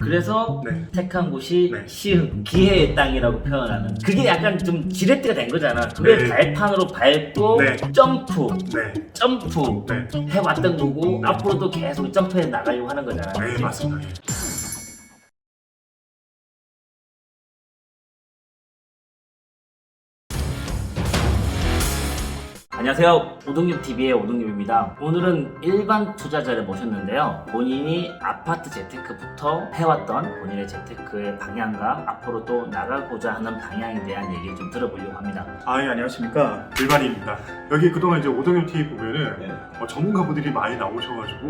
그래서 네. 택한 곳이 네. 시흥 기회의 땅이라고 표현하는 그게 약간 좀 지렛대가 된 거잖아. 그게 네. 발판으로 밟고 네. 점프 네. 해왔던 거고 앞으로도 계속 점프해 나가려고 하는 거잖아. 네, 그치? 맞습니다. 예. 안녕하세요. 오동엽TV의 오동엽입니다. 오늘은 일반 투자자를 모셨는데요. 본인이 아파트 재테크부터 해왔던 본인의 재테크의 방향과 앞으로 또 나가고자 하는 방향에 대한 얘기를 좀 들어보려고 합니다. 아, 예, 안녕하십니까. 일반인입니다. 여기 그동안 이제 오동엽 TV 보면은 전문가분들이 많이 나오셔가지고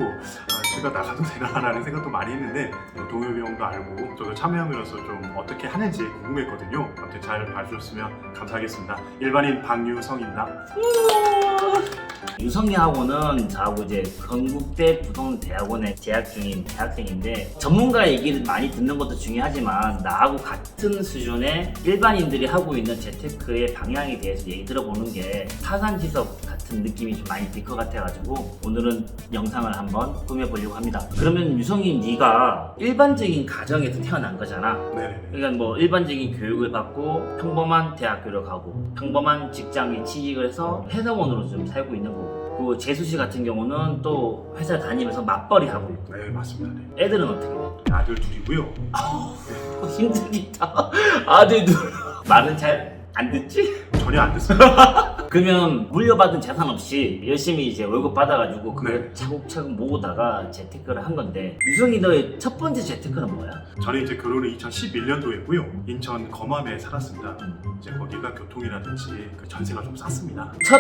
제가 나가도 되나라는 생각도 많이 했는데 동엽이 형도 알고 저도 참여하면서 좀 어떻게 하는지 궁금했거든요. 아무튼 잘 봐주셨으면 감사하겠습니다. 일반인 박유성입니다. 유성이하고는 저하고 이제 건국대 부동대학원에 재학 중인 대학생인데 전문가 얘기를 많이 듣는 것도 중요하지만 나하고 같은 수준의 일반인들이 하고 있는 재테크의 방향에 대해서 얘기 들어보는 게 타산지석 같은 느낌이 좀 많이 들 것 같아가지고 오늘은 영상을 한번 꾸며보려고 합니다. 그러면 유성이 네가 일반적인 가정에서 태어난 거잖아. 네네네. 그러니까 뭐 일반적인 교육을 받고 평범한 대학교를 가고 평범한 직장에 취직을 해서 회사원으로 좀 살고 있는 거고 그리고 재수 씨 같은 경우는 또 회사 다니면서 맞벌이 하고 있고 네, 맞습니다. 네. 애들은 어떻게 돼? 아들 둘이고요. 힘들겠다. 아들 둘 말은 잘 안 듣지? 전혀 안 됐습니다. 그러면 물려받은 재산 없이 열심히 이제 월급 받아가지고 그걸 네. 차곡차곡 모으다가 재테크를 한 건데 유성이 너의 첫 번째 재테크는 뭐야? 저는 이제 결혼을 2011년도에 했고요. 인천 검암에 살았습니다. 이제 거기가 교통이라든지 그 전세가 좀 쌌습니다. 첫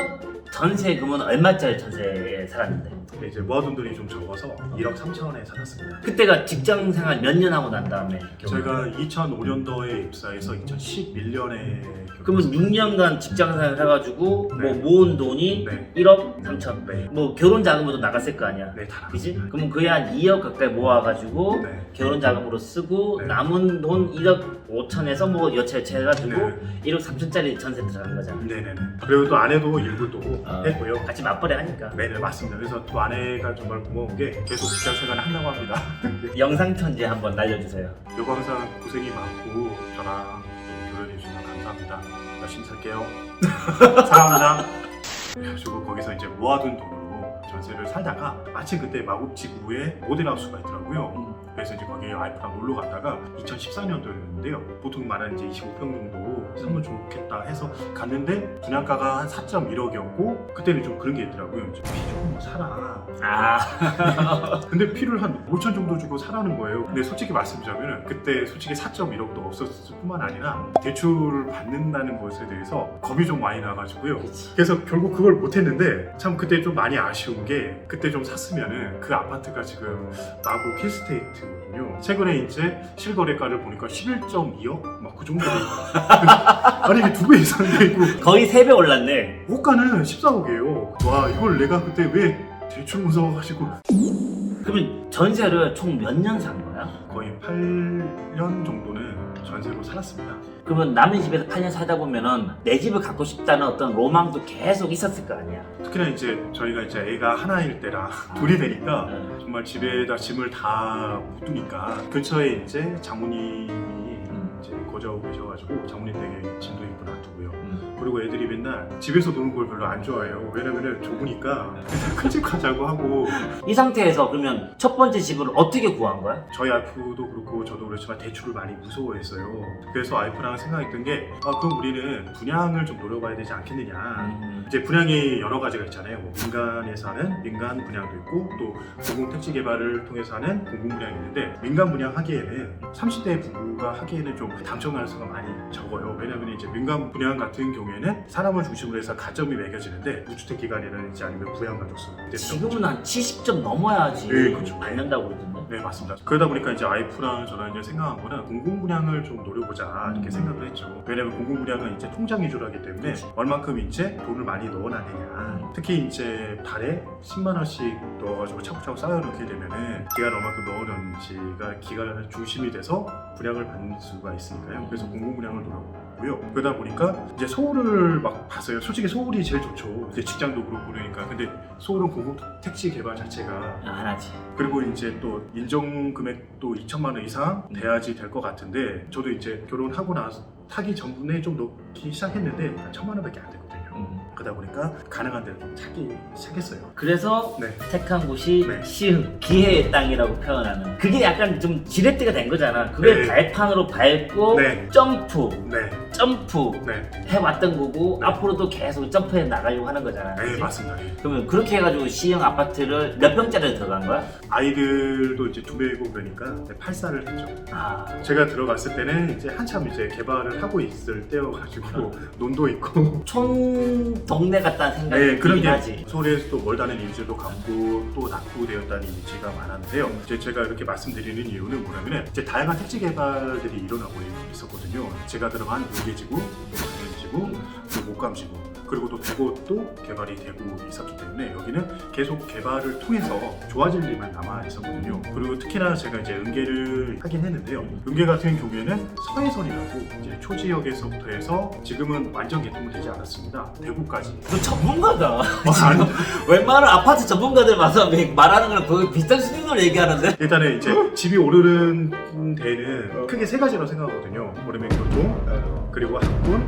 전세 그러면 얼마짜리 전세에 살았는데? 근데 이제 모아둔 돈이 좀 적어서 1억 3천원에 살았습니다. 그때가 직장 생활 몇 년 하고 난 다음에 제가 2005년도에 입사해서 2011년에 그러면 6년간 직장 생활 해가지고 네. 뭐 모은 돈이 네. 1억 3천 네. 뭐 결혼 자금으로 나갔을 거 아니야. 네, 다 그지? 나갔습니다. 그러면 거의 한 2억 가까이 모아가지고 네. 결혼 자금으로 쓰고 네. 남은 돈 1억 5천에서 뭐 여차여차 해가지고 네. 1억 3천짜리 전세 들어간 거잖아. 네네네. 그리고 또 아내도 일부 또 했고요. 같이 맞벌이 하니까. 네네, 맞습니다. 그래서 또 아내가 정말 고마운 게 계속 직장 생활을 한다고 합니다. 영상 편지 한번 날려주세요. 여보 항상 고생이 많고 저랑 결혼해 주셔서 감사합니다. 열심히 살게요. 사랑합니다. 그래가지고 거기서 이제 모아둔 돈으로 전세를 살다가 마침 그때 마곡지구에 모델하우스가 있더라고요. 그래서 이제 거기에 와이프랑 놀러 갔다가 2014년도였는데요. 보통 말하는 이제 25평 정도 사면 좋겠다 해서 갔는데 분양가가 한 4.1억이었고 그때는 좀 그런 게 있더라고요. 이제 피 조금 사라. 아 근데 피를 한 5천 정도 주고 사라는 거예요. 근데 솔직히 말씀드리면 그때 솔직히 4.1억도 없었을 뿐만 아니라 대출을 받는다는 것에 대해서 겁이 좀 많이 나가지고요. 그치. 그래서 결국 그걸 못했는데 참 그때 좀 많이 아쉬운 게 그때 좀 샀으면은 그 아파트가 지금 마곡 힐스테이트거든요. 최근에 이제 실거래가를 보니까 11.2억 막 그 정도 돼요. 아니 이게 2배 이상 되고 거의 3배 올랐네. 호가는 14억이에요. 와 이걸 내가 그때 왜 대출 무서워가지고 그러면 전세를 총 몇 년 산 거야? 거의 8년 정도는 전세로 살았습니다. 그러면 남의 집에서 8년 살다 보면은 내 집을 갖고 싶다는 어떤 로망도 계속 있었을 거 아니야. 특히나 이제 저희가 이제 애가 하나일 때라 둘이 되니까 응. 정말 집에다 짐을 다 못 두니까 근처에 이제 장모님이 이제 거주하고 계셔가지고 장모님 댁에 짐도 입고 놔두고요. 그리고 애들이 맨날 집에서 노는 걸 별로 안 좋아해요. 왜냐면은 좁으니까 큰 집 가자고 하고. 이 상태에서 그러면 첫 번째 집을 어떻게 구한 거야? 저희 와이프도 그렇고 저도 그렇지만 대출을 많이 무서워했어요. 그래서 와이프랑 생각했던 게 그럼 우리는 분양을 좀 노려봐야 되지 않겠느냐. 이제 분양이 여러 가지가 있잖아요. 뭐 민간에서 하는 민간 분양도 있고 또 공공택지 개발을 통해서 하는 공공 분양이 있는데 민간 분양 하기에는 30대 부부가 하기에는 좀 당첨 가능성이 많이 적어요. 왜냐면 이제 민간 분양 같은 경우에는 사람을 중심으로 해서 가점이 매겨지는데 무주택 기간이라든지 아니면 부양가족수 지금은 한 70점 넘어야지 네, 그렇죠. 받는다고 그러던데. 네, 맞습니다. 그러다 보니까 이제 와이프랑 저랑 이제 생각한 거는 공공 분양을 좀 노려보자 이렇게 생각을 했죠. 왜냐면 공공 분양은 이제 통장 위주로 하기 때문에 그렇지. 얼만큼 이제 돈을 많이 넣어놨느냐. 특히 이제 달에 10만 원씩 넣어가지고 차곡차곡 쌓여놓게 되면은 기간 얼만큼 넣어놨는지가 기간의 중심이 돼서 분양을 받는 수가 있으니까요. 그래서 공공 분양을 노려보고 있고요. 그러다 보니까 이제 서울을 막 봤어요. 솔직히 서울이 제일 좋죠. 이제 직장도 그렇고 그러니까. 근데 서울은 공급 택지 개발 자체가 안 하지. 그리고 이제 또 인정 금액도 2천만 원 이상 돼야지 될 것 같은데 저도 이제 결혼하고 나서 타기 전분에 좀 넣기 시작했는데 한 1,000만 원밖에 안 되거든요. 그러다 보니까 가능한 데를 좀 찾기 시작했어요. 그래서 네. 택한 곳이 네. 시흥 기회의 땅이라고 표현하는 그게 약간 좀 지렛대가 된 거잖아. 그걸 네. 발판으로 밟고 네. 점프 네. 네. 해왔던 거고 네. 앞으로도 계속 점프해 나가려고 하는 거잖아. 네, 그치? 맞습니다. 예. 그러면 그렇게 해가지고 시흥 아파트를 몇 평짜리 들어간 거야? 아이들도 이제 2명이고 그러니까 8살을 했죠. 아, 제가 들어갔을 때는 이제 한참 이제 개발을 하고 있을 때여가지고 논도 있고 촌 동네 같다는 생각이 네, 그런 들긴 게 하지. 서울에서 또 멀다는 이미지도 갖고 또 낙후되었다는 이미지가 많았는데요. 이제 제가 이렇게 말씀드리는 이유는 뭐냐면은 이제 다양한 택지 개발들이 일어나고 있었거든요. 제가 들어간 요계지구, 강연지구, 그리고 목감지구 그리고 또 대구도 개발이 되고 있었기 때문에 여기는 계속 개발을 통해서 좋아질 일만 남아 있었거든요. 그리고 특히나 제가 이제 은계를 하긴 했는데요. 은계 같은 경우에는 서해선이라고 이제 초지역에서부터 해서 지금은 완전 개통되지 않았습니다. 대구까지. 너 전문가다. 아니, 웬만한 아파트 전문가들 와서 말하는 거랑 거의 비슷한 수준으로 얘기하는데? 일단은 이제 집이 오르는 데는 크게 세 가지로 생각하거든요. 오르면 교통, 그리고 학군,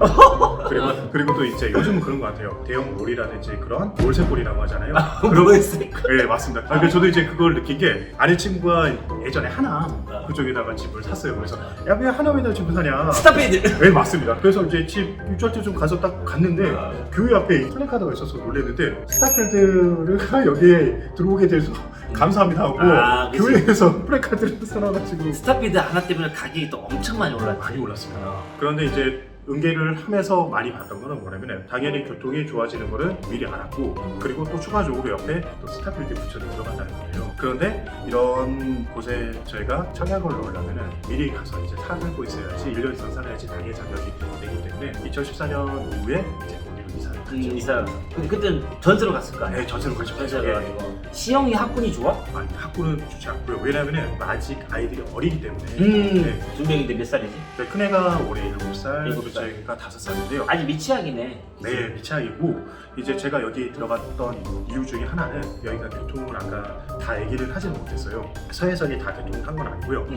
그리고 또 이제 요즘은 그런 것 같아요. 대형 몰이라든지 그런 몰세골이라고 하잖아요. 그러고 있으니까. 네, 맞습니다. 그래서 저도 이제 그걸 느낀 게 아내 친구가 예전에 하남 그쪽에다가 집을 샀어요. 그래서 야, 왜 하남에다 집을 사냐? 스타필드. 네, 맞습니다. 그래서 이제 집 입주할 때 좀 가서 딱 갔는데 교회 앞에 플래카드가 있어서 놀랐는데 스타필드가 여기에 들어오게 돼서 감사합니다 하고 아, 그치. 교회에서 플래카드를 써놔가지고 스타필드 하나 때문에 가격이 또 엄청 많이 올랐지. 많이 올랐습니다. 그런데 이제 은계를 하면서 많이 봤던 거는 뭐냐면 당연히 교통이 좋아지는 거를 미리 알았고 그리고 또 추가적으로 옆에 또 스타필드 부천이 들어간다는 거예요. 그런데 이런 곳에 저희가 청약을 넣으려면 미리 가서 이제 살고 있어야지 1년 이상 살아야지 당의 자격이 되기 때문에 2014년 이후에 이제 거기로 이사를 갔죠. 이사. 근데 그때 전세로 갔을 거 아니야? 네, 전세로 가죠. 전세로 예. 가가지고. 시영이 학군이 좋아? 아니, 학구는 좋지 않고요. 왜냐면은 아직 아이들이 어리기 때문에 네. 두 명인데 몇 살이지? 큰애가 올해 7살, 7살. 둘째가 5살인데요. 아직 미취학이네. 네, 미차이고 이제 제가 여기 들어갔던 이유 중에 하나는 여기가 교통을 아까 다 얘기를 하지는 못했어요. 서해선이 다 개통을 한 건 아니고요.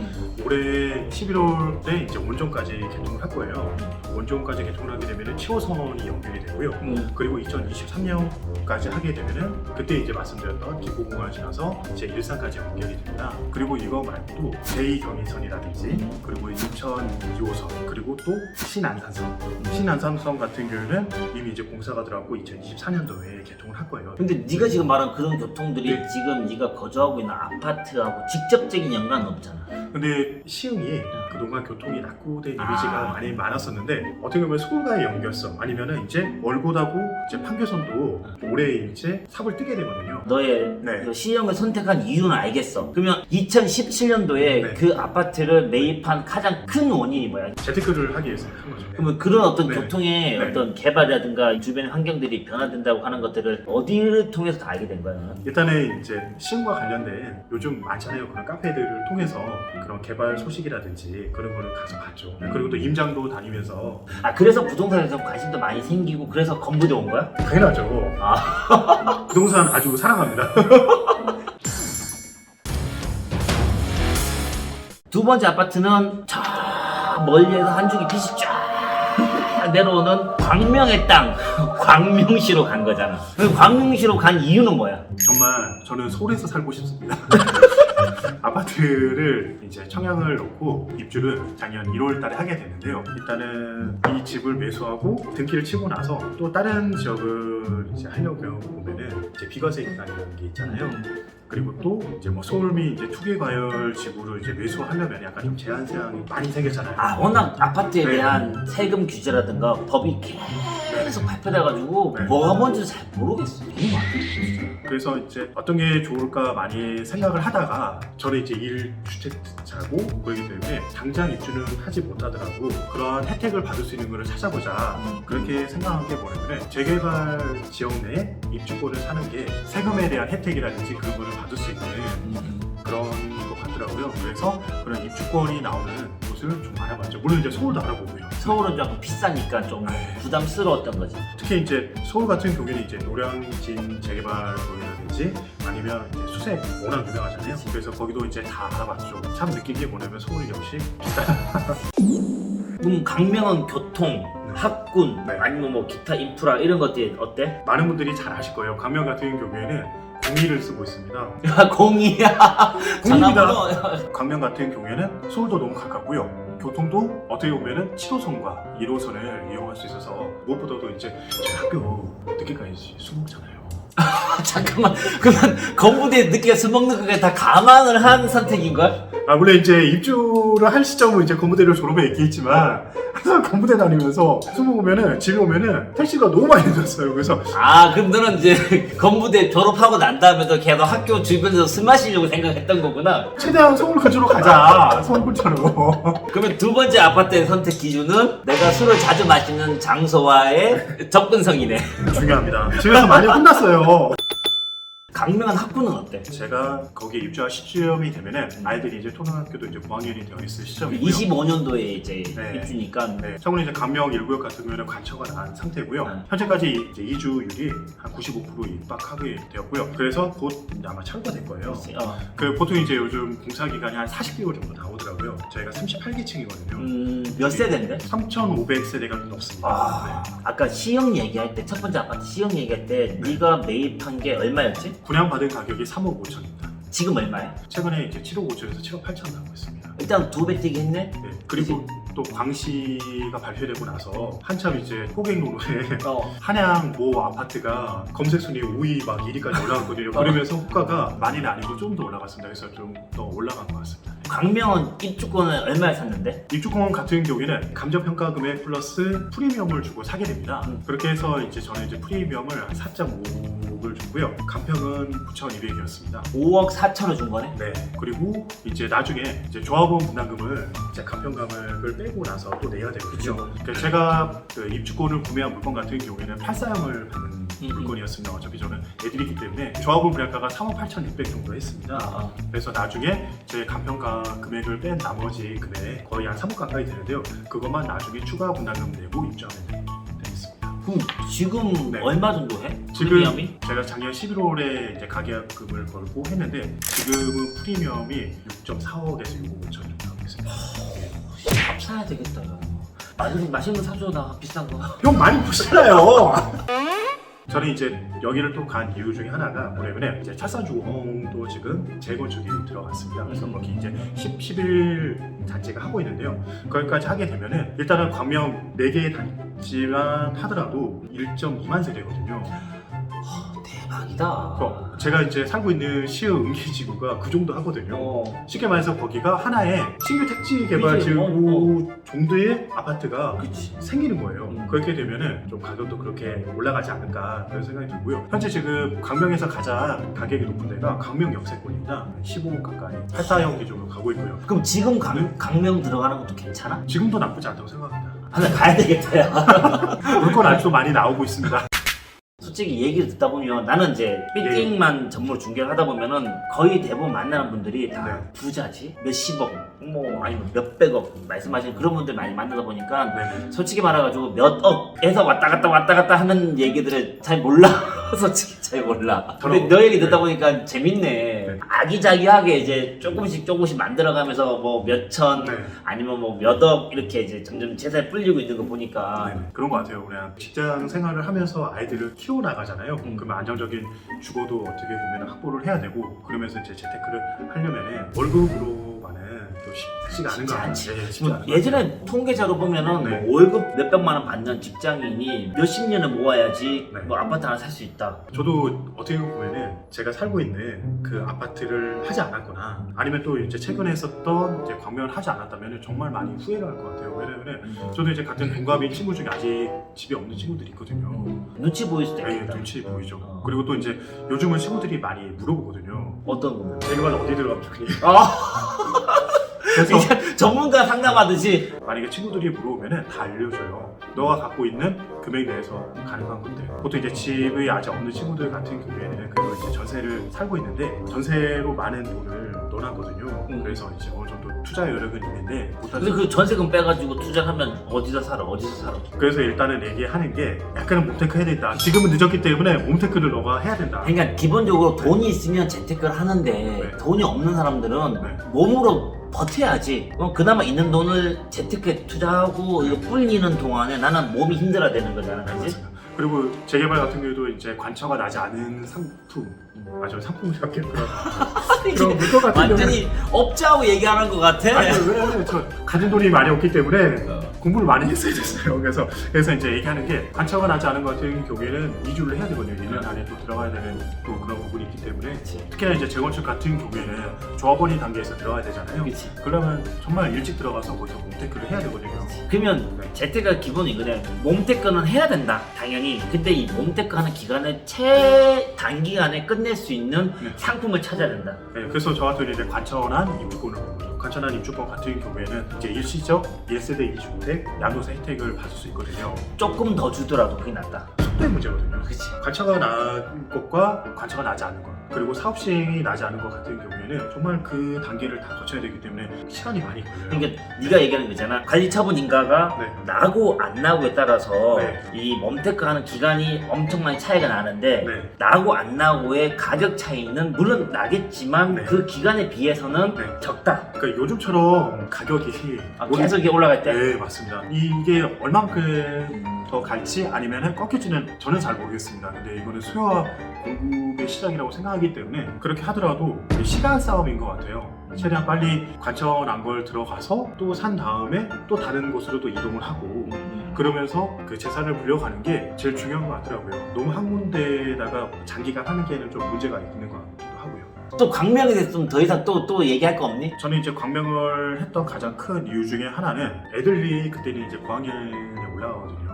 올해 11월에 이제 원종까지 개통을 할 거예요. 원종까지 개통을 하게 되면은 7호선이 연결이 되고요. 그리고 2023년까지 하게 되면은 그때 이제 말씀드렸던 김포공항을 지나서 제 일산까지 연결이 됩니다. 그리고 이거 말고도 제2경인선이라든지 그리고 인천 2호선 그리고 또 신안산선 같은 경우는 이미 이제 공사가 들어갔고 2024년도에 개통을 할 거예요. 근데 네가 지금 말한 그런 교통들이 네. 지금 네가 거주하고 있는 아파트하고 직접적인 연관은 없잖아. 근데 시흥이 그동안 교통이 낙후된 이미지가 아. 많이 많았었는데 어떻게 보면 서울과의 연결성 아니면은 이제 월곶하고 이제 판교선도 올해 이제 삽을 뜨게 되거든요. 너의 네. 그 시형을 선택한 이유는 알겠어. 그러면 2017년도에 네. 그 아파트를 매입한 가장 큰 원인이 뭐야? 재테크를 하기 위해서 한 거죠. 그러면 그런 어떤 네. 교통의 네. 어떤 개발이라든가 주변 환경들이 변화된다고 하는 것들을 어디를 통해서 다 알게 된 거야? 너는? 일단은 이제 시흥과 관련된 요즘 많잖아요. 그런 카페들을 통해서 그런 개발 소식이라든지 그런 거를 가서 봤죠. 그리고 또 임장도 다니면서 아 그래서 부동산에 좀 관심도 많이 생기고 그래서 건부대 온 거야? 당연하죠. 부동산 아주 사랑합니다. 두 번째 아파트는 저 멀리에서 한 줄기 빛이 쫙 내려오는 광명의 땅 광명시로 간 거잖아. 그럼 광명시로 간 이유는 뭐야? 정말 저는 서울에서 살고 싶습니다. 아파트를 이제 청약을 넣고 입주를 작년 1월 달에 하게 됐는데요. 일단은 이 집을 매수하고 등기를 치고 나서 또 다른 지역을 이제 하려고 보면은 이제 비과세 인간이라는 게 있잖아요. 그리고 또 이제 뭐 서울 및 이제 투기과열 지구를 이제 매수하려면 약간 좀 제한 사항이 많이 생겼잖아요. 아 워낙 아파트에 네. 대한 세금 규제라든가 법이 계속 발표돼가지고 네. 뭐가 뭔지 잘 모르겠어. 너무 많아. 그래서 이제 어떤 게 좋을까 많이 생각을 하다가 저는 이제 1주택자고 그러기 때문에 당장 입주는 하지 못하더라도 그러한 혜택을 받을 수 있는 것을 찾아보자 그렇게 생각한 게 뭐냐면 재개발 지역 내에 입주권을 사는 게 세금에 대한 혜택이라든지 그런 거를 받을 수 있는 그런 것 같더라고요. 그래서 그런 입주권이 나오는 곳을 곳을 좀 알아봤죠. 물론 이제 서울도 알아보고요. 서울은 좀 비싸니까 좀 부담스러웠던 거지. 특히 이제 서울 같은 경우에는 이제 노량진 재개발구역이라든지 아니면 이제 수색 워낙 유명하잖아요. 그치. 그래서 거기도 이제 다 알아봤죠. 참 느낀 게 뭐냐면 서울이 역시 강명은 교통, 학군, 네. 아니면 뭐 기타 인프라 이런 것들 어때? 많은 분들이 잘 아실 거예요. 강명 같은 경우에는 공의를 쓰고 있습니다. 공이야. 공입니다. 강명 같은 경우에는 서울도 너무 가깝고요. 교통도 어떻게 보면은 7호선과 1호선을 이용할 수 있어서 무엇보다도 이제 저희 학교 늦게까지 술 먹잖아요. 잠깐만, 그러면 건부대 늦게 술 먹는 거에 다 감안을 한 선택인걸? 물론 이제 입주를 할 시점은 이제 건부대를 졸업에 있겠지만 항상 건부대 다니면서 술 먹으면은 집에 오면은 택시가 너무 많이 늦었어요. 그래서 그럼 너는 이제 건부대 졸업하고 난 다음에도 계속 학교 주변에서 술 마시려고 생각했던 거구나. 최대한 서울 근처로 가자. 서울 근처로. 그러면 두 번째 아파트의 선택 기준은 내가 술을 자주 마시는 장소와의 접근성이네. 중요합니다. 집에서 많이 혼났어요. 강명한 학군은 어때? 제가 거기에 입주할 시점이 되면은 아이들이 이제 초등학교도 이제 고학년이 되어 있을 시점이고요. 25년도에 이제 네. 입주니까 네, 참고로 이제 강명 1구역 같은 경우에는 관처가 난 상태고요. 현재까지 이제 이주율이 한 95% 입박하게 되었고요. 그래서 곧 아마 차고가 될 거예요. 그 보통 이제 요즘 공사 기간이 한 40개월 정도 나오더라고요. 저희가 38개층이거든요. 몇 세대인데? 3,500세대가 넘습니다. 아까 시형 얘기할 때 첫 번째 아파트 시형 얘기할 때 네가 매입한 게 얼마였지? 분양받은 가격이 3억 5천입니다. 지금 얼마야? 최근에 이제 7억 5천에서 7억 8천 나오고 있습니다. 일단 2배 뛰기 했네? 네, 그리고 또 광시가 발표되고 나서 한참 이제 호갱노로에 한양 모 아파트가 검색 순위 5위 막 1위까지 올라갔거든요. 그러면서 호가가 많이는 아니고 좀 더 올라갔습니다. 그래서 좀 더 올라간 것 같습니다. 강명은 입주권을 얼마에 샀는데? 입주권 같은 경우에는 감정평가 금액 플러스 프리미엄을 주고 사게 됩니다. 그렇게 해서 이제 저는 이제 프리미엄을 한 4.5를 주고요. 감평은 9,200이었습니다. 5억 4천을 준 거네? 네. 그리고 이제 나중에 이제 조합원 분담금을 이제 감평금액을 빼고 나서 또 내야 되거든요. 그러니까 제가 그 입주권을 구매한 물건 같은 경우에는 8사양을 받는 물건이었습니다. 어차피 저는 애들이기 때문에 조합원 분양가가 3억 8,600 정도 했습니다. 그래서 나중에 제 감평가 금액을 뺀 나머지 금액 거의 한 3억 가까이 되는데요. 그것만 나중에 추가 분담금 내고 입주하면 되겠습니다. 그럼 지금 네. 얼마 정도 해? 지금 프리미엄이? 제가 작년 11월에 이제 가계약금을 걸고 했는데 지금은 프리미엄이 6.4억에서 6억 5천 정도 하고 있습니다. 밥 사야 되겠다. 맛있는 거 사줘. 나 비싼 거. 형 많이 보시잖아요. 저는 이제 여기를 또 간 이유 중에 하나가 뭐냐면 이제 찰산주공도 지금 재건축이 들어갔습니다. 그래서 거기 이제 11 단지가 하고 있는데요. 거기까지 하게 되면은 일단은 광명 4개 단지만 하더라도 1.2만 세대거든요. 대박이다. 제가 이제 살고 있는 시흥 응기지구가 그 정도 하거든요. 쉽게 말해서 거기가 하나의 신규 택지 개발 지구 정도의 아파트가 그치. 생기는 거예요. 그렇게 되면은 좀 가격도 그렇게 올라가지 않을까 그런 생각이 들고요. 현재 지금 강명에서 가장 가격이 높은 데가 강명 역세권입니다. 15억 가까이 84형 기준으로 가고 있고요. 그럼 지금 강명 들어가는 것도 괜찮아? 지금도 나쁘지 않다고 생각합니다. 하나 가야 되겠다. 야. 물건 아직도 많이 나오고 있습니다. 솔직히 얘기를 듣다 보면 나는 이제 빌딩만 전문으로 중개를 하다 보면은 거의 대부분 만나는 분들이 다 네. 부자지 몇십억 뭐 아니면 몇백억 말씀하시는 그런 분들 많이 만나다 보니까 네네. 솔직히 말해가지고 몇 억에서 왔다 갔다 하는 얘기들을 잘 몰라. 솔직히 잘 몰라. 근데 너 얘기 듣다 보니까 재밌네. 네. 아기자기하게 이제 조금씩 만들어가면서 뭐 몇천 네. 아니면 뭐 몇억 이렇게 이제 점점 재산이 불리고 있는 거 보니까 네네. 그런 것 같아요. 그냥 직장 생활을 하면서 아이들을 키워나가잖아요. 그러면 안정적인 주거도 어떻게 보면 확보를 해야 되고 그러면서 이제 재테크를 하려면은 월급으로만은 또 쉽지가 않은 거 않지. 같아요. 쉽지 뭐 않은 것 예전에 통계자로 보면은 네. 뭐 월급 몇백만 원 받는 직장인이 몇십 년을 모아야지 네. 뭐 아파트 하나 살 수 있다. 저도 어떻게 보면은 제가 살고 있는 그 아파트를 하지 않았거나 아니면 또 이제 최근에 했었던 이제 광명을 하지 않았다면 정말 많이 후회를 할 것 같아요. 왜냐면은 저도 이제 같은 동갑인 친구 중에 아직 집이 없는 친구들이 있거든요. 눈치 보일 수도 네, 있겠다. 눈치 보이죠. 그리고 또 이제 요즘은 친구들이 많이 물어보거든요. 어떤 거? 재개발 어디 들어가면 좋니? 그래서 그래서 전문가 상담하듯이 만약에 친구들이 물어보면은 다 알려줘요. 너가 갖고 있는 금액 내에서 가능한 것들. 보통 이제 집이 아직 없는 친구들 같은 경우에는 그리고 이제 전세를 살고 있는데 전세로 많은 돈을 넣어놨거든요. 그래서 이제 어느 정도 투자 여력은 있는데 근데 그 전세금 빼가지고 투자하면 어디서 살아? 그래서 일단은 얘기하는 게 약간은 몸테크 해야 된다. 지금은 늦었기 때문에 몸테크를 너가 해야 된다. 그러니까 기본적으로 돈이 있으면 재테크를 하는데 네. 돈이 없는 사람들은 네. 몸으로 버텨야지. 그나마 있는 돈을 재테크에 투자하고 이거 불리는 동안에 나는 몸이 힘들어야 되는 거잖아, 그지? 맞습니다. 그리고 재개발 같은 경우도 이제 관처가 나지 않은 상품, 맞아요, 상품이라고 그런 물건 같은 완전히 업자하고 얘기하는 것 같아. 아니 왜냐면 저 가진 돈이 많이 없기 때문에 공부를 많이 했어야 됐어요. 그래서 이제 얘기하는 게 관처가 나지 않은 것 같은 경우에는 이주를 해야 되거든요. 1년 안에 또 들어가야 되는 또 그런 부분이 있기 때문에 특히나 이제 재건축 같은 경우에는 조합원이 단계에서 들어가야 되잖아요. 그치. 그러면 정말 일찍 들어가서 거기서 몸테크를 해야 되거든요. 그러면 재테크가 기본이거든. 몸테크는 해야 된다, 당연히. 근데 이 몸테크 하는 기간을 최단기간에 끝낼 수 있는 네. 상품을 찾아야 된다. 네, 그래서 저 같은 이제 관처난 입주권을 보고요. 관처난 입주권 같은 경우에는 이제 일시적 1세대 2주택 양도세 혜택을 받을 수 있거든요. 조금 더 주더라도 그게 낫다. 속도의 문제거든요. 그치. 관처가 난 것과 관처가 나지 않은 것, 그리고 사업 시행이 나지 않은 것 같은 경우에는 정말 그 단계를 다 거쳐야 되기 때문에 시간이 많이 걸려요. 그러니까 네가 얘기하는 거잖아. 관리처분 인가가 네. 나고 안 나고에 따라서 네. 이 몸테크 하는 기간이 엄청나게 차이가 나는데 네. 나고 안 나고의 가격 차이는 물론 나겠지만 네. 그 기간에 비해서는 네. 적다. 그러니까 요즘처럼 가격이 계속 이게 올라갈 때. 네, 맞습니다. 이게 얼만큼 더 갈지 아니면 꺾일지는 저는 잘 모르겠습니다. 근데 이거는 수요와 공급의 시장이라고 생각하기 때문에 그렇게 하더라도 시간 싸움인 것 같아요. 최대한 빨리 관처 난 걸 들어가서 또 산 다음에 또 다른 곳으로 또 이동을 하고 그러면서 그 재산을 불려가는 게 제일 중요한 것 같더라고요. 너무 한 군데에다가 장기간 하는 게는 좀 문제가 있는 것 같기도 하고요. 또 광명에 대해서 좀 더 이상 또 얘기할 거 없니? 저는 이제 광명을 했던 가장 큰 이유 중에 하나는 애들이 그때는 이제 고학년에 올라가거든요.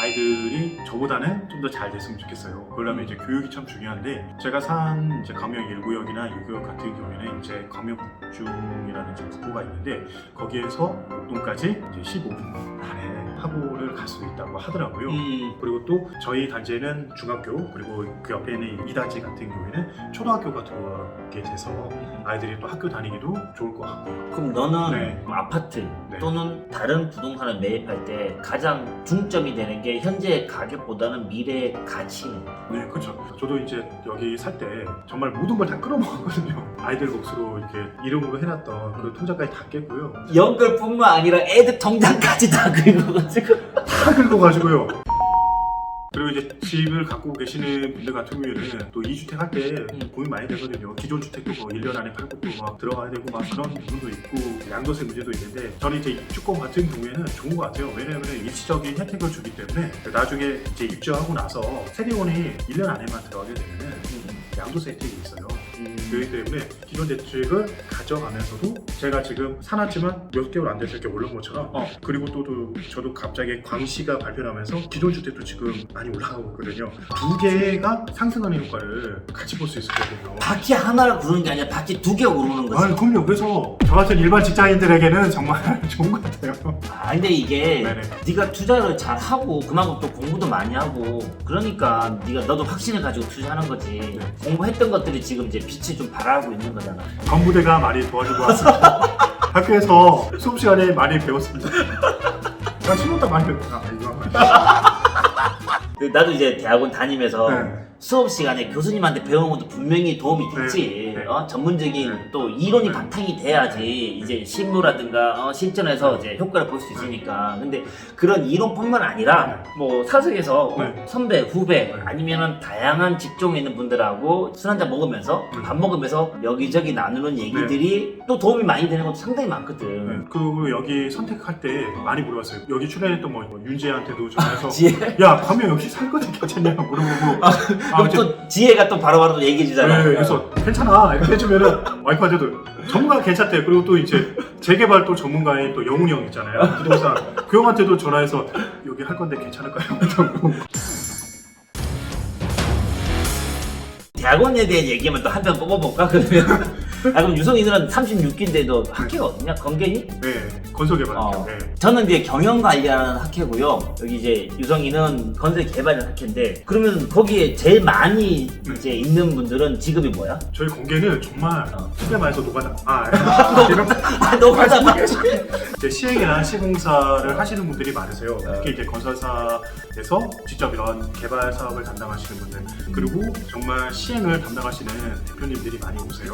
아이들이 저보다는 좀 더 잘 됐으면 좋겠어요. 그러려면 이제 교육이 참 중요한데 제가 산 이제 광명 1구역이나 6구역 같은 경우에는 이제 광명 북중이라는 이제 국보가 있는데 거기에서 목동까지 이제 15분 안에 학원을 갈 수 있다고 하더라고요. 그리고 또 저희 단지에는 중학교 그리고 그 옆에 있는 이다지 같은 경우에는 초등학교가 들어오게 돼서 아이들이 또 학교 다니기도 좋을 것 같고요. 그럼 너는 네. 아파트 네. 또는 다른 부동산을 매입할 때 가장 중점이 되는 게 현재 가격보다는 미래의 가치네. 네, 그렇죠. 저도 이제 여기 살 때 정말 모든 걸 다 끌어먹었거든요. 아이들 몫으로 이렇게 이름으로 해놨던 그 통장까지 다 깼고요. 연끌뿐만 아니라 애들 통장까지 다 긁어가지고. 다 긁어가지고요. 그리고 이제 집을 갖고 계시는 분들 같은 경우에는 또 2주택 할 때 고민 많이 되거든요. 기존 주택도 뭐 1년 안에 팔고 또 막 들어가야 되고 막 그런 부분도 있고 양도세 문제도 있는데 저는 이제 입주권 같은 경우에는 좋은 것 같아요. 왜냐하면 일시적인 혜택을 주기 때문에 나중에 이제 입주하고 나서 세대원이 1년 안에만 들어가게 되면은 양도세 혜택이 있어요. 그렇기 때문에 기존 대출을 가져가면서도 제가 지금 사놨지만 몇 개월 안 돼서 이렇게 올라온 것처럼 그리고 또 저도 갑자기 광시가 발표하면서 기존 주택도 지금 많이 올라가고 있거든요. 두 개가 상승하는 효과를 같이 볼 수 있었거든요. 바퀴 하나를 구르는 게 아니라 바퀴 두 개 구르는 거지. 아니 그럼요. 그래서 저 같은 일반 직장인들에게는 정말 좋은 것 같아요. 근데 이게 네네. 네가 투자를 잘 하고 그만큼 또 공부도 많이 하고 그러니까 너도 확신을 가지고 투자하는 거지. 공부했던 것들이 지금 이제 빛을 좀 발하고 있는 거잖아. 전부대가 많이 도와주고 왔습니다. 학교에서 수업 시간에 많이 배웠습니다. 나 수업도 많이 배웠구나. 나도 이제 대학원 다니면서 네. 수업 시간에 교수님한테 배우는 것도 분명히 도움이 됐지. 네. 전문적인 네. 또 이론이 네. 바탕이 돼야지 이제 실무라든가 실전에서 이제 효과를 볼 수 있으니까. 근데 그런 이론뿐만 아니라 뭐 사석에서 네. 선배, 후배 네. 아니면은 다양한 직종에 있는 분들하고 술 한잔 먹으면서 밥 먹으면서 여기저기 나누는 얘기들이 또 도움이 많이 되는 것도 상당히 많거든. 네. 그리고 여기 선택할 때 많이 물어봤어요. 여기 출연했던 뭐 윤지혜한테도 전화해서 지혜? 야 광명 역시 살 거지 괜찮냐고 물어보고 그럼 또 지혜가 또 바로바로 또 얘기해 주잖아. 네, 그래서 괜찮아 이렇게 해주면은 와이프한테도 전문가 괜찮대. 그리고 또 이제 재개발 또 전문가인 또 영훈이 형 있잖아요. 부동산 그 형한테도 전화해서 여기 할 건데 괜찮을까요? 대학원에 대한 얘기만 또 한 편 뽑아볼까? 그러면 그럼 유성이들은 36기인데도 학회가 어디냐? 건계니? 네, 건설개발학교. 네. 저는 이제 경영 관리하는 학회고요. 여기 이제 유성이는 건설 개발하는 학회인데 그러면 거기에 제일 많이 이제 있는 분들은 직업이 뭐야? 저희 공개는 정말 쉽게 말해서 노가다. 노가다 맞지? 이제 시행이나 시공사를 하시는 분들이 많으세요. 특히 이제 건설사에서 직접 이런 개발 사업을 담당하시는 분들, 그리고 정말 시행을 담당하시는 대표님들이 많이 오세요.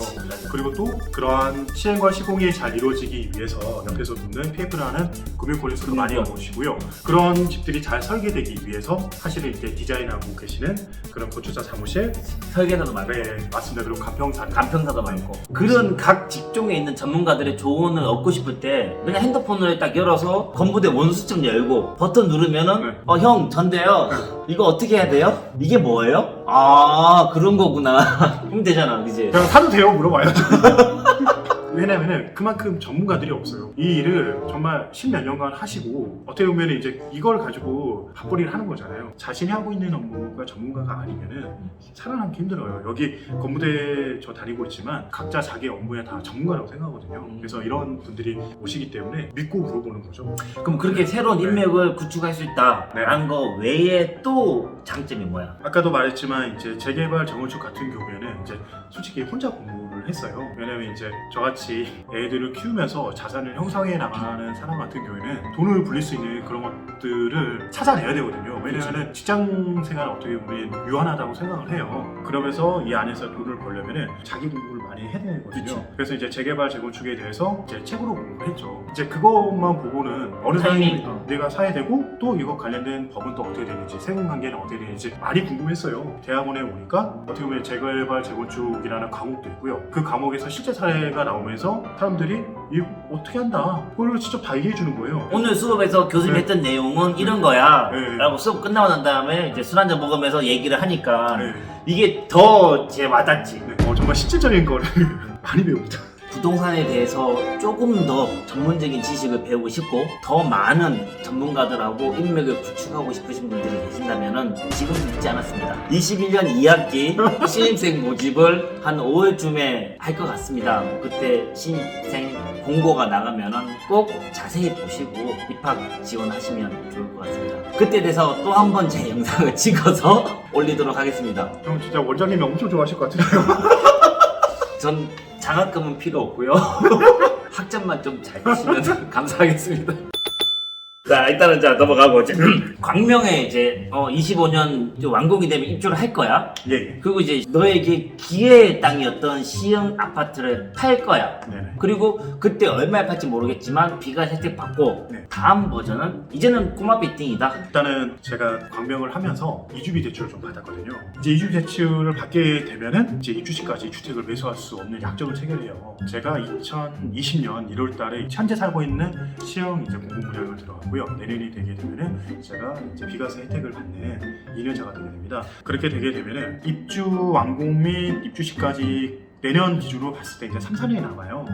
그리고 또 그러한 시행과 시공이 잘 이루어지기 위해서 옆에서 돕는 PF라는 금융권에서도 많이 오시고요. 그런 집들이 잘 설계되기 위해서 사실은 이제 디자인하고 계시는 그런 건축사 사무실, 설계사도 많고 네, 맞습니다. 그리고 간평사도 많고 그런 각 직종에 있는 전문가들의 조언을 얻고 싶을 때 그냥 핸드폰을 딱 열어서 건부대 원수점 열고 버튼 누르면은 형 전데요 이거 어떻게 해야 돼요? 이게 뭐예요? 아 그런 거구나 하면 되잖아 그지? 그냥 사도 돼요? 물어봐요. 왜냐면은 그만큼 전문가들이 없어요. 이 일을 정말 십몇 년간 하시고 어떻게 보면 이제 이걸 가지고 밥벌이를 하는 거잖아요. 자신이 하고 있는 업무가 전문가가 아니면은 살아남기 힘들어요. 여기 건부대 저 다니고 있지만 각자 자기 업무에 다 전문가라고 생각하거든요. 그래서 이런 분들이 오시기 때문에 믿고 물어보는 거죠. 그럼 그렇게 새로운 인맥을 구축할 수 있다라는 거 외에 또 장점이 뭐야? 아까도 말했지만 이제 재개발 재건축 같은 경우에는 이제 솔직히 혼자 공부를 했어요. 왜냐면 이제 저같이 애들을 키우면서 자산을 형성해 나가는 사람 같은 경우에는 돈을 불릴 수 있는 그런 것들을 찾아내야 되거든요. 왜냐면은 직장 생활은 어떻게 보면 유한하다고 생각을 해요. 그러면서 이 안에서 돈을 벌려면은 자기 공부를 많이 해야 되거든요. 그래서 이제 재개발 재건축에 대해서 이제 책으로 공부를 했죠. 이제 그것만 보고는 어느 타이밍 내가 사야 되고 또 이거 관련된 법은 또 어떻게 되는지 세금 관계는 어떻게 되는지 많이 궁금했어요. 대학원에 오니까 어떻게 보면 재개발 재건축이라는 과목도 있고요. 그 과목에서 실제 사례가 나오면서 사람들이 이거 어떻게 한다 그걸 직접 다 얘기해 주는 거예요. 오늘 수업에서 교수님이 했던 내용은 이런 거야 라고 수업 끝나고 난 다음에 이제 술 한잔 먹으면서 얘기를 하니까 이게 더 제 와닿지. 정말 실질적인 거를 많이 배웁니다. 부동산에 대해서 조금 더 전문적인 지식을 배우고 싶고 더 많은 전문가들하고 인맥을 구축하고 싶으신 분들이 계신다면 지금도 늦지 않았습니다. 21년 2학기 신입생 모집을 한 5월쯤에 할 것 같습니다. 그때 신입생 공고가 나가면 꼭 자세히 보시고 입학 지원하시면 좋을 것 같습니다. 그때 돼서 또 한 번 제 영상을 찍어서 올리도록 하겠습니다. 형 진짜 원장님이 엄청 좋아하실 것 같은데요. 전 장학금은 필요 없고요. 학점만 좀 잘 주시면 감사하겠습니다. 자 일단은 자 넘어가고 이제 광명에 이제 25년 완공이 되면 입주를 할 거야. 예. 그리고 이제 너에게 기회의 땅이었던 시흥 아파트를 팔 거야. 네네. 그리고 그때 얼마에 팔지 모르겠지만 비과세 혜택 받고 다음 버전은 이제는 꼬마 빌딩이다. 일단은 제가 광명을 하면서 이주비 대출을 좀 받았거든요. 이제 이주비 대출을 받게 되면은 이제 입주 시까지 주택을 매수할 수 없는 약정을 체결해요. 제가 2020년 1월달에 현재 살고 있는 시흥 이제 공공분양을 들어갔고요. 내년이 되게 되면은 제가 이제 비과세 혜택을 받는 2년차가 되게 됩니다. 그렇게 되게 되면은 입주 완공 및 입주 시까지 내년 기준으로 봤을 때 이제 3, 4년이 남아요.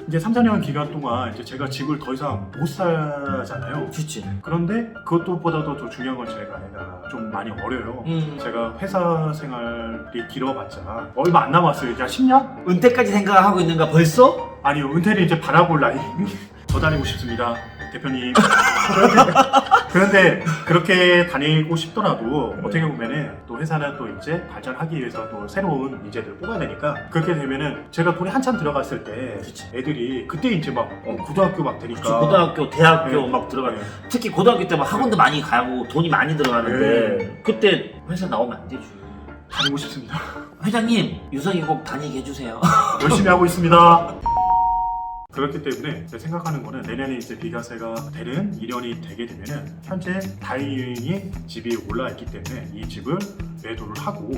이제 3, 4년 기간 동안 이제 제가 집을 더 이상 못 사잖아요. 그렇지. 그런데 그것보다도 더 중요한 건 제가 좀 많이 어려요. 제가 회사 생활이 길어봤자 얼마 안 남았어요. 이제 10년? 은퇴까지 생각하고 있는가 벌써? 아니요, 은퇴를 이제 바라볼 나이. 더 다니고 싶습니다, 대표님. 그런데 그렇게 다니고 싶더라도 어떻게 보면은 또 회사는 또 이제 발전하기 위해서 또 새로운 인재들을 뽑아야 되니까 그렇게 되면은 제가 돈이 한참 들어갔을 때 애들이 그때 이제 막 고등학교 막 되니까 그치, 고등학교, 대학교 막 들어가요. 특히 고등학교 때 막 학원도 많이 가고 돈이 많이 들어가는데 그때 회사 나오면 안 되지. 다니고 싶습니다. 회장님 유성이 꼭 다니게 해주세요. 열심히 하고 있습니다. 그렇기 때문에 제가 생각하는 거는 내년에 이제 비과세가 되는 1년이 되게 되면은 현재 다행히 집이 올라 있기 때문에 이 집을 매도를 하고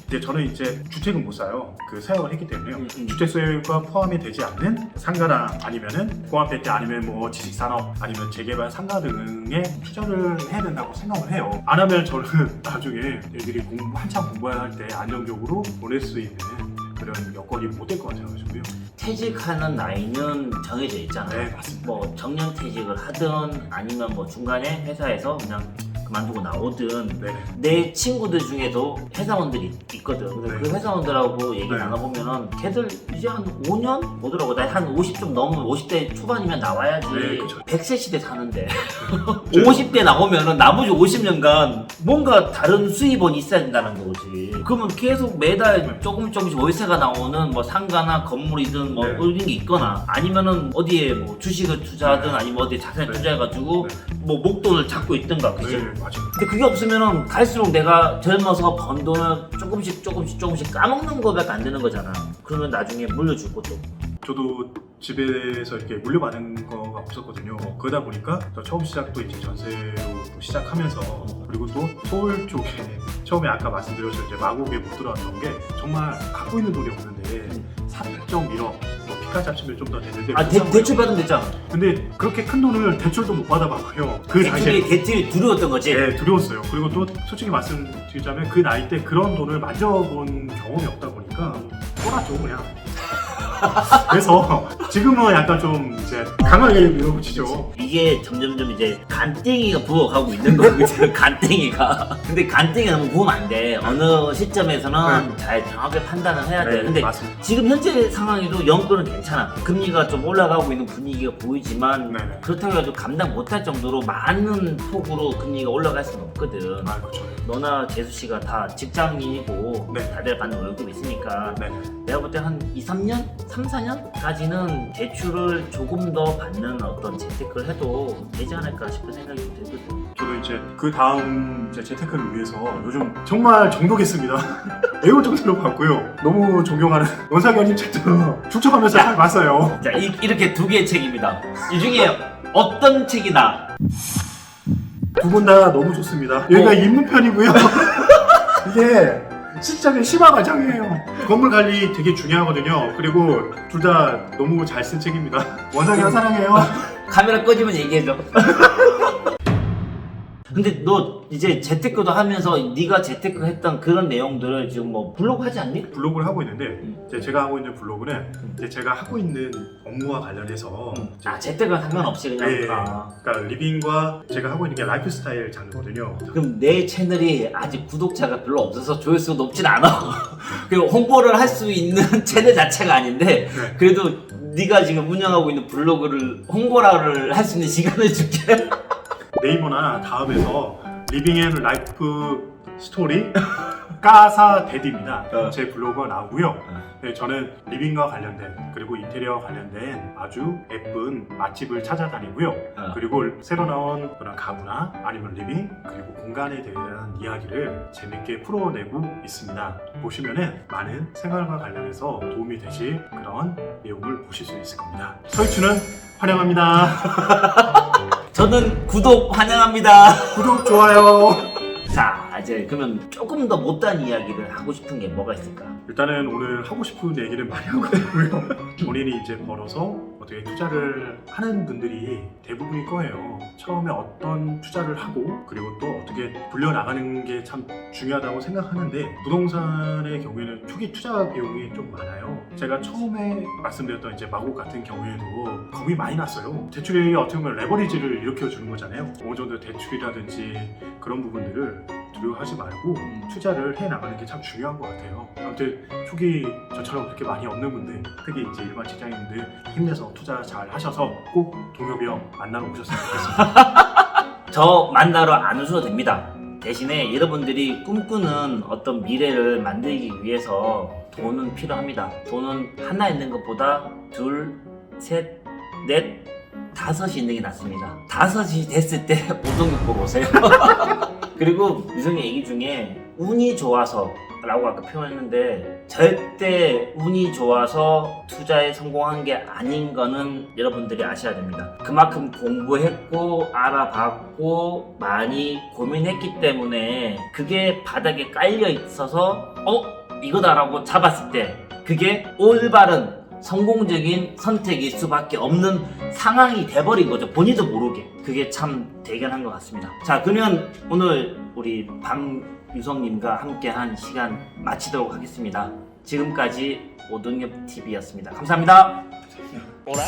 이제 저는 이제 주택은 못 사요. 그 사역을 했기 때문에요. 주택수요가 포함이 되지 않는 상가나 아니면은 공업택지 아니면 뭐 지식산업 아니면 재개발 상가 등에 투자를 해야 된다고 생각을 해요. 안 하면 저는 나중에 애들이 한참 공부할 때 안정적으로 보낼 수 있는 그런 여건이 못 될 것 같아가지고요. 퇴직하는 나이는 정해져 있잖아요. 네, 맞습니다. 뭐 정년 퇴직을 하든 아니면 뭐 중간에 회사에서 그냥 그만두고 나오든 네네. 내 친구들 중에도 회사원들이 있거든. 근데 네. 그 회사원들하고 얘기 네. 나눠보면은 걔들 이제 한 5년 보더라고. 나 한 50 좀 넘으면 50대 초반이면 나와야지. 네, 그쵸. 100세 시대 사는데 50대 나오면은 나머지 50년간 뭔가 다른 수입원이 있어야 된다는 거지. 그러면 계속 매달 조금씩 월세가 나오는 뭐 상가나 건물이든 뭐 네. 이런 게 있거나 아니면은 어디에 뭐 주식을 투자하든 아니면 어디에 자산에 네. 투자해가지고 네. 뭐 목돈을 찾고 있든가 그죠? 네, 맞아요. 근데 그게 없으면은 갈수록 내가 젊어서 번 돈을 조금씩 까먹는 거밖에 안 되는 거잖아. 그러면 나중에 물려줄 것도 없고. 저도 집에서 이렇게 물려받은 거가 없었거든요. 그러다 보니까 저 처음 시작도 이제 전세로 또 시작하면서 그리고 또 서울 쪽에 처음에 아까 말씀드렸죠. 이제 마곡에 못 들어왔던 게 정말 갖고 있는 돈이 없는데 4.1억 뭐 피까지 합치면 좀 더 되는데 대출 받으면 됐잖아. 근데 그렇게 큰 돈을 대출도 못 받아봤고요. 그 당시에 대출이 두려웠던 거지. 네, 두려웠어요. 그리고 또 솔직히 말씀드리자면 그 나이 때 그런 돈을 만져본 경험이 없다 보니까 쫄았죠 그냥. 그래서 지금은 약간 좀 이제 강하게 밀어붙이죠. 이게 점점점 이제 간땡이가 부어가고 있는 거거든. 간땡이가. 근데 간땡이가 너무 부으면 안 돼. 어느 시점에서는 잘 정확하게 판단을 해야 돼. 네, 근데 맞습니다. 지금 현재 상황에도 연권은 괜찮아. 금리가 좀 올라가고 있는 분위기가 보이지만 네네. 그렇다고 해가지고 감당 못할 정도로 많은 폭으로 금리가 올라갈 수는 없거든. 아, 그렇죠. 너나 재수 씨가 다 직장인이고 네. 다들 받는 월급이 있으니까 네. 내가 볼 때 한 2, 3년? 3, 4년까지는 대출을 조금 더 받는 어떤 재테크를 해도 되지 않을까 싶은 생각이 들거든. 저도 이제 그 다음 이제 재테크를 위해서 요즘 정말 정독했습니다. 매우 정도로 봤고요. 너무 존경하는 원상현님 책도 축적하면서 잘 봤어요. 자, 이렇게 두 개의 책입니다. 이 중에 어떤 책이다? 두 분 다 너무 좋습니다. 여기가 입문편이고요. 이게 시작은 심화과정이에요. 건물 관리 되게 중요하거든요. 그리고 둘 다 너무 잘 쓴 책입니다. 원상현 사랑해요. 카메라 꺼지면 얘기해줘. 근데 너 이제 재테크도 하면서 네가 재테크 했던 그런 내용들을 지금 뭐 블로그 하지 않니? 블로그를 하고 있는데 이제 제가 하고 있는 블로그는 이제 제가 하고 있는 업무와 관련해서 아, 재테크랑 상관없이 그냥. 네, 아. 그러니까 리빙과 제가 하고 있는 게 라이프 스타일 장르거든요. 그럼 내 채널이 아직 구독자가 별로 없어서 조회수가 높진 않아. 그리고 홍보를 할 수 있는 채널 자체가 아닌데 네. 그래도 네가 지금 운영하고 있는 블로그를 홍보를 할 수 있는 시간을 줄게. 네이버나 다음에서 리빙 앤 라이프 스토리 까사 데디입니다. 제 블로그가 나오고요. 네, 저는 리빙과 관련된 그리고 인테리어와 관련된 아주 예쁜 맛집을 찾아다니고요. 그리고 새로 나온 그런 가구나 아니면 리빙 그리고 공간에 대한 이야기를 재밌게 풀어내고 있습니다. 보시면은 많은 생활과 관련해서 도움이 되실 그런 내용을 보실 수 있을 겁니다. 설치는 환영합니다. 저는 구독 환영합니다. 구독, 좋아요. 자, 이제 그러면 조금 더 못다한 이야기를 하고 싶은 게 뭐가 있을까? 일단은 오늘 하고 싶은 얘기를 많이 하고 있고요. 본인이 이제 벌어서 어떻게 투자를 하는 분들이 대부분일 거예요. 처음에 어떤 투자를 하고 그리고 또 어떻게 불려나가는 게 참 중요하다고 생각하는데 부동산의 경우에는 초기 투자 비용이 좀 많아요. 제가 처음에 말씀드렸던 이제 마곡 같은 경우에도 겁이 많이 났어요. 대출이 어떻게 보면 레버리지를 일으켜주는 거잖아요. 어느 정도 대출이라든지 그런 부분들을 두려워하지 말고 투자를 해나가는 게 참 중요한 것 같아요. 아무튼 초기 저처럼 그렇게 많이 없는 분들, 특히 이제 일반 직장인들 힘내서 투자 잘 하셔서 꼭 동엽이 형 만나러 오셨으면 좋겠습니다. 저 만나러 안 오셔도 됩니다. 대신에 여러분들이 꿈꾸는 어떤 미래를 만들기 위해서 돈은 필요합니다. 돈은 하나 있는 것보다 둘, 셋, 넷, 다섯이 있는 게 낫습니다. 다섯이 됐을 때 오동육 보러 오세요. 그리고 유성이 얘기 중에 운이 좋아서 라고 아까 표현했는데 절대 운이 좋아서 투자에 성공한 게 아닌 거는 여러분들이 아셔야 됩니다. 그만큼 공부했고 알아봤고 많이 고민했기 때문에 그게 바닥에 깔려 있어서 이거다라고 잡았을 때 그게 올바른 성공적인 선택일 수밖에 없는 상황이 돼버린 거죠. 본인도 모르게. 그게 참 대견한 것 같습니다. 자, 그러면 오늘 우리 방유성님과 함께한 시간 마치도록 하겠습니다. 지금까지 오동엽TV였습니다. 감사합니다. 오라!